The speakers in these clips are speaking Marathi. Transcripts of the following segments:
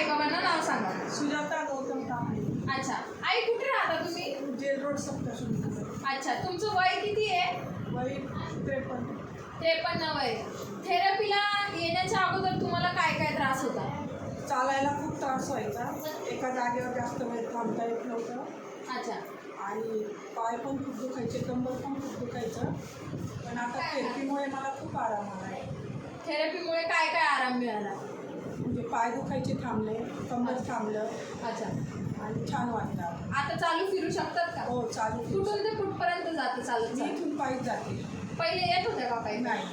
आई बाबांना नाव सांगा. सुजाता गौतम कांबळे. अच्छा. आई कुठे राहता तुम्ही? Jail road Saptashrungi. अच्छा. तुमचं वय किती आहे? वय 53. 53 वय. थेरपीला येण्याच्या अगोदर तुम्हाला काय काय त्रास होता? चालायला खूप त्रास व्हायचा. एका जागेवर जास्त वेळ थांबता येत नव्हतं. अच्छा. आणि पाय पण खूप दुखायचे, कंबर पण खूप दुखायचं. पण आता थेरपीमुळे मला खूप आराम आला आहे. थेरपीमुळे काय काय आराम मिळाला? म्हणजे पाय दुखायचे थांबले, कंबर थांबलं अच्छा. आणि छान वाटलं. आता चालू फिरू शकतात का? हो, चालू. कुठून ते कुठपर्यंत जातं चालत? मी इथून पायीच जाते. पहिले येत होत्या का काही? नाही,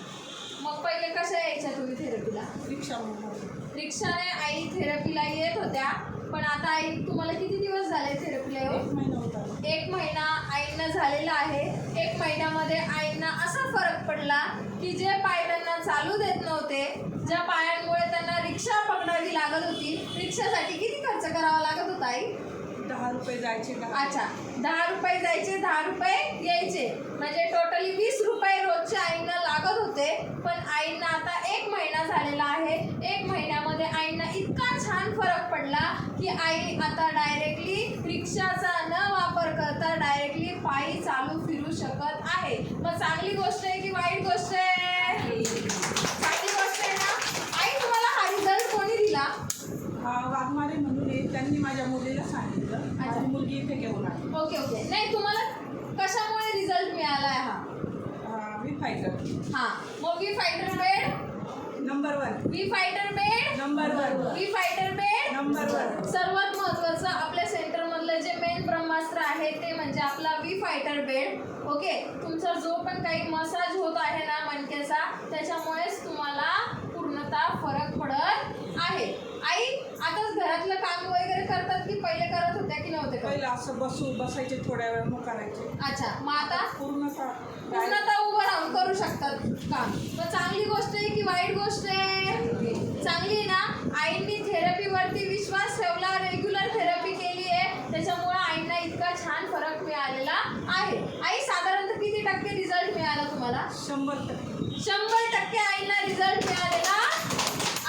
मग पहिले कशा यायच्या तुम्ही थेरपीला? रिक्षामध्ये. रिक्षाने आई थेरपीला येत होत्या. पण आता आई तुम्हाला किती दिवस झाले थेरपीला येऊन? 1 महिना होता. 1 महिना आईंना झालेला आहे. 1 महिन्यामध्ये आईंना असा फरक पडला की जे पाय त्यांना चालू देत नव्हते, ज्या पायांमुळे त्यांना रिक्षा पकडावी लागत होती, रिक्षासाठी किती खर्च करावा लागत होता आई? 10 रुपये जायचे. अच्छा. 10 रुपये जायचे, 10 रुपये यायचे, म्हणजे टोटली 20 रुपये रोजचे आईंना लागत होते. पण आईंना आता 1 महिना झालेला आहे. 1 महिन्यामध्ये आईंना इतका छान फरक पडला की आई आता डायरेक्टली रिक्षाचा न वापर करता डायरेक्टली पायी चालू फिरू शकत आहे. मग चांगली गोष्ट आहे की वाईट गोष्ट आहे? चांगली गोष्ट आहे ना? आई तुम्हाला हा रिझल्ट कोणी दिला? वाघमारे म्हणून आहे, त्यांनी माझ्या मुलीला सांगितलं. माझी मुलगी इथे घेऊन आली. Okay okay. नाही, तुम्हाला कशामुळे रिझल्ट मिळाला आहे हा? V fighter. हां. मग V fighter bed number 1. V fighter bed number 1. V fighter bed number 1. सर्वात महत्त्वाचं आपल्या सेंटरमधलं जे मेन ब्रह्मास्त्र आहे ते म्हणजे आपला वी फायटर बेड. ओके. तुमचा जो पण काही मसाज होत आहे ना मणक्याचा, त्याच्यामुळेच तुम्हाला पूर्णतः फरक पडत आहे. आई आता घरातलं काम वगैरे करतात की पहिले करत होत्या की नव्हते करत? पहिलं असं बसायचे, थोड्या वेळ मग करायचे. अच्छा. मग आता पूर्णतः उभं राहून करू शकतात काम. मग चांगली गोष्ट आहे की वाईट गोष्ट आहे? चांगली आहे ना? आईंनी थेरपीवरती विश्वास ठेवला, रेग्युलर थेरपी केली आहे, त्याच्यामुळे आईंना इतका छान फरक मिळालेला आहे. आई साधारणतः किती टक्के रिझल्ट मिळाला तुम्हाला? 100%. 100% आईंना रिझल्ट मिळालेला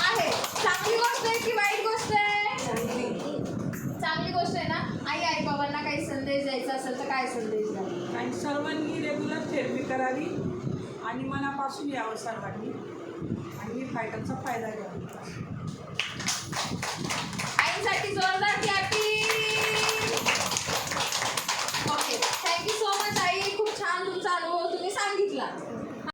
आहे. चांगली गोष्ट आहे की वाईट गोष्ट आहे? चांगली गोष्ट आहे ना? आई बाबांना काही संदेश द्यायचा असेल तर काय संदेश द्याल? आणि सर्वांनी रेग्युलर थेरपी करावी आणि मनापासून यावं सर्वांनी, आणि फायटरचा फायदा घ्यावा. आईंसाठी जोरदार